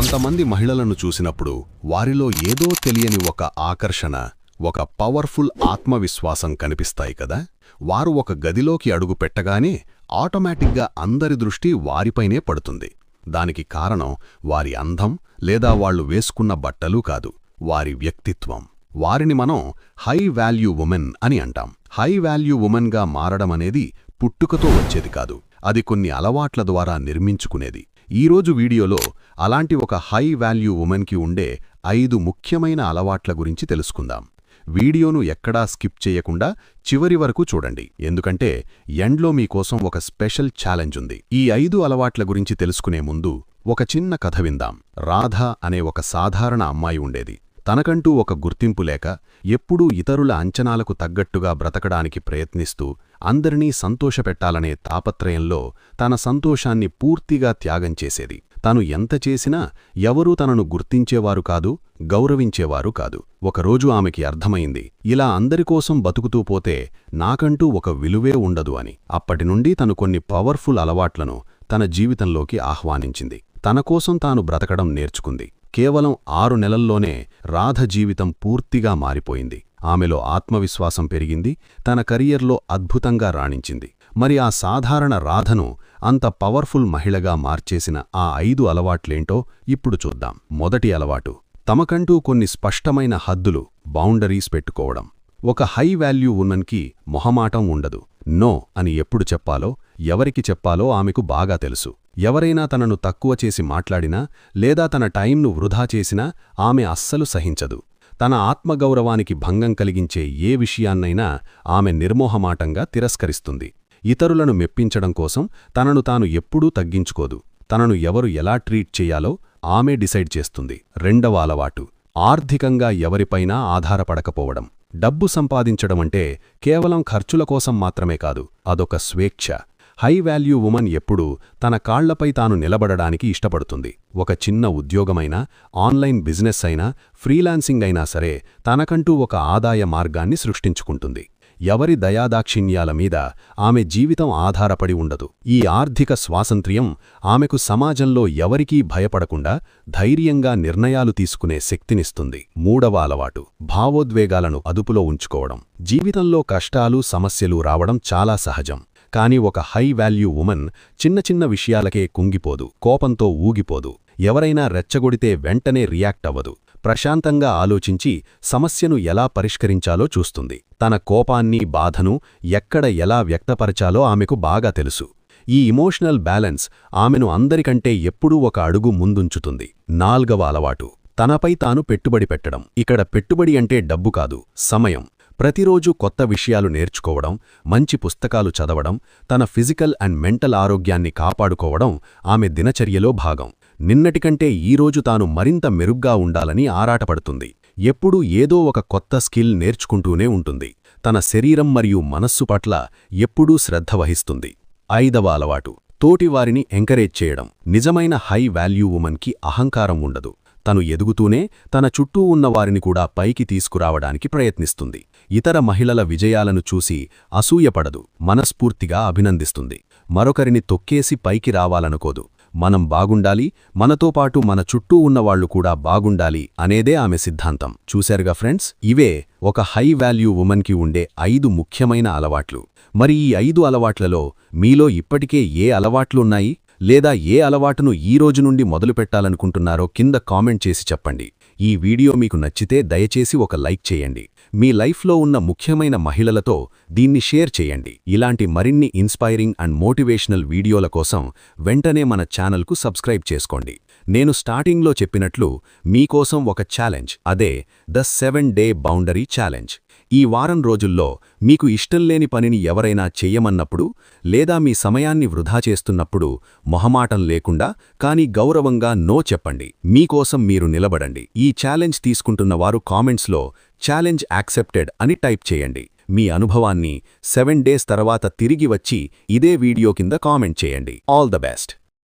కొంతమంది మహిళలను చూసినప్పుడు వారిలో ఏదో తెలియని ఒక ఆకర్షణ, ఒక పవర్ఫుల్ ఆత్మవిశ్వాసం కనిపిస్తాయి కదా. వారు ఒక గదిలోకి అడుగు పెట్టగానే ఆటోమేటిక్గా అందరి దృష్టి వారిపైనే పడుతుంది. దానికి కారణం వారి అందం లేదా వాళ్లు వేసుకున్న బట్టలు కాదు, వారి వ్యక్తిత్వం. వారిని మనం హై వాల్యూ ఉమెన్ అని అంటాం. హై వాల్యూ ఉమెన్గా మారడమనేది పుట్టుకతో వచ్చేది కాదు, అది కొన్ని అలవాట్ల ద్వారా నిర్మించుకునేది. ఈరోజు వీడియోలో అలాంటి ఒక హై వాల్యూ ఉమెన్కి ఉండే 5 ముఖ్యమైన అలవాట్ల గురించి తెలుసుకుందాం. వీడియోను ఎక్కడా స్కిప్ చేయకుండా చివరి వరకు చూడండి, ఎందుకంటే ఎండ్లో మీకోసం ఒక స్పెషల్ ఛాలెంజ్ ఉంది. ఈ 5 అలవాట్ల గురించి తెలుసుకునే ముందు ఒక చిన్న కథ విందాం. రాధ అనే ఒక సాధారణ అమ్మాయి ఉండేది. తనకంటూ ఒక గుర్తింపు లేక, ఎప్పుడూ ఇతరుల అంచనాలకు తగ్గట్టుగా బ్రతకడానికి ప్రయత్నిస్తూ అందరినీ సంతోషపెట్టాలనే తాపత్రయంలో తన సంతోషాన్ని పూర్తిగా త్యాగం చేసేది. తను ఎంత చేసినా ఎవరూ తనను గుర్తించేవారు కాదు, గౌరవించేవారు కాదు. ఒకరోజు ఆమెకి అర్థమైంది, ఇలా అందరికోసం బతుకుతూ పోతే నాకంటూ ఒక విలువే ఉండదు అని. అప్పటినుండి తను కొన్ని పవర్ఫుల్ అలవాట్లను తన జీవితంలోకి ఆహ్వానించింది. తనకోసం తాను బ్రతకడం నేర్చుకుంది. కేవలం 6 నెలల్లోనే రాధ జీవితం పూర్తిగా మారిపోయింది. ఆమెలో ఆత్మవిశ్వాసం పెరిగింది, తన కెరియర్లో అద్భుతంగా రాణించింది. మరి ఆ సాధారణ రాధను అంత పవర్ఫుల్ మహిళగా మార్చేసిన ఆ 5 అలవాట్లేంటో ఇప్పుడు చూద్దాం. మొదటి అలవాటు, తమకంటూ కొన్ని స్పష్టమైన హద్దులు, బౌండరీస్ పెట్టుకోవడం. ఒక హై వాల్యూ ఉమెన్కి మొహమాటం ఉండదు. నో అని ఎప్పుడు చెప్పాలో, ఎవరికి చెప్పాలో ఆమెకు బాగా తెలుసు. ఎవరైనా తనను తక్కువ చేసి మాట్లాడినా లేదా తన టైంను వృధా చేసినా ఆమె అస్సలు సహించదు. తన ఆత్మగౌరవానికి భంగం కలిగించే ఏ విషయాన్నైనా ఆమె నిర్మోహమాటంగా తిరస్కరిస్తుంది. ఇతరులను మెప్పించడం కోసం తనను తాను ఎప్పుడూ తగ్గించుకోదు. తనను ఎవరు ఎలా ట్రీట్ చేయాలో ఆమె డిసైడ్ చేస్తుంది. రెండవ అలవాటు, ఆర్థికంగా ఎవరిపైనా ఆధారపడకపోవడం. డబ్బు సంపాదించడమంటే కేవలం ఖర్చుల కోసం మాత్రమే కాదు, అదొక స్వేచ్ఛ. హై వాల్యూ ఉమెన్ ఎప్పుడూ తన కాళ్లపై తాను నిలబడడానికి ఇష్టపడుతుంది. ఒక చిన్న ఉద్యోగమైనా, ఆన్లైన్ బిజినెస్ అయినా, ఫ్రీలాన్సింగ్ అయినా సరే తనకంటూ ఒక ఆదాయ మార్గాన్ని సృష్టించుకుంటుంది. ఎవరి దయాదాక్షిణ్యాల మీద ఆమె జీవితం ఆధారపడి ఉండదు. ఈ ఆర్థిక స్వాతంత్ర్యం ఆమెకు సమాజంలో ఎవరికీ భయపడకుండా ధైర్యంగా నిర్ణయాలు తీసుకునే శక్తినిస్తుంది. మూడవ అలవాటు, భావోద్వేగాలను అదుపులో ఉంచుకోవడం. జీవితంలో కష్టాలు, సమస్యలు రావడం చాలా సహజం. కానీ ఒక హై వాల్యూ ఉమెన్ చిన్న చిన్న విషయాలకే కుంగిపోదు, కోపంతో ఊగిపోదు. ఎవరైనా రెచ్చగొడితే వెంటనే రియాక్ట్ అవ్వదు. ప్రశాంతంగా ఆలోచించి సమస్యను ఎలా పరిష్కరించాలో చూస్తుంది. తన కోపాన్ని, బాధను ఎక్కడ ఎలా వ్యక్తపరచాలో ఆమెకు బాగా తెలుసు. ఈ ఇమోషనల్ బ్యాలెన్స్ ఆమెను అందరికంటే ఎప్పుడూ ఒక అడుగు ముందుంచుతుంది. నాల్గవ అలవాటు, తనపై తాను పెట్టుబడి పెట్టడం. ఇక్కడ పెట్టుబడి అంటే డబ్బు కాదు, సమయం. ప్రతిరోజు కొత్త విషయాలు నేర్చుకోవడం, మంచి పుస్తకాలు చదవడం, తన ఫిజికల్ అండ్ మెంటల్ ఆరోగ్యాన్ని కాపాడుకోవడం ఆమె దినచర్యలో భాగం. నిన్నటికంటే ఈరోజు తాను మరింత మెరుగ్గా ఉండాలని ఆరాటపడుతుంది. ఎప్పుడూ ఏదో ఒక కొత్త స్కిల్ నేర్చుకుంటూనే ఉంటుంది. తన శరీరం మరియు మనస్సు పట్ల ఎప్పుడూ శ్రద్ధ వహిస్తుంది. ఐదవ అలవాటు, తోటివారిని ఎంకరేజ్ చేయడం. నిజమైన హై వాల్యూ ఉమెన్కి అహంకారం ఉండదు. తను ఎదుగుతూనే తన చుట్టూ ఉన్న వారిని కూడా పైకి తీసుకురావడానికి ప్రయత్నిస్తుంది. ఇతర మహిళల విజయాలను చూసి అసూయపడదు, మనస్ఫూర్తిగా అభినందిస్తుంది. మరొకరిని తొక్కేసి పైకి రావాలనుకోదు. మనం బాగుండాలి, మనతో పాటు మన చుట్టూ ఉన్నవాళ్లు కూడా బాగుండాలి అనేదే ఆమె సిద్ధాంతం. చూశారుగా ఫ్రెండ్స్, ఇవే ఒక హై వాల్యూ ఉమెన్కి ఉండే 5 ముఖ్యమైన అలవాట్లు. మరి ఈ 5 అలవాట్లలో మీలో ఇప్పటికే ఏ అలవాట్లున్నాయి, లేదా ఏ అలవాటును ఈ రోజు నుండి మొదలుపెట్టాలనుకుంటున్నారో కింద కామెంట్ చేసి చెప్పండి. ఈ వీడియో మీకు నచ్చితే దయచేసి ఒక లైక్ చేయండి. మీ లైఫ్లో ఉన్న ముఖ్యమైన మహిళలతో దీన్ని షేర్ చేయండి. ఇలాంటి మరిన్ని ఇన్స్పైరింగ్ అండ్ మోటివేషనల్ వీడియోల కోసం వెంటనే మన ఛానల్కు సబ్స్క్రైబ్ చేసుకోండి. నేను స్టార్టింగ్లో చెప్పినట్లు మీకోసం ఒక ఛాలెంజ్, అదే ద 7 డే బౌండరీ ఛాలెంజ్. ఈ వారం రోజుల్లో మీకు ఇష్టంలేని పనిని ఎవరైనా చెయ్యమన్నప్పుడు, లేదా మీ సమయాన్ని వృధా చేస్తున్నప్పుడు మొహమాటం లేకుండా కానీ గౌరవంగా నో చెప్పండి. మీకోసం మీరు నిలబడండి. ఈ ఛాలెంజ్ తీసుకుంటున్నవారు కామెంట్స్లో ఛాలెంజ్ యాక్సెప్టెడ్ అని టైప్ చేయండి. మీ అనుభవాన్ని 7 డేస్ తర్వాత తిరిగి వచ్చి ఇదే వీడియో కింద కామెంట్ చేయండి. All the best.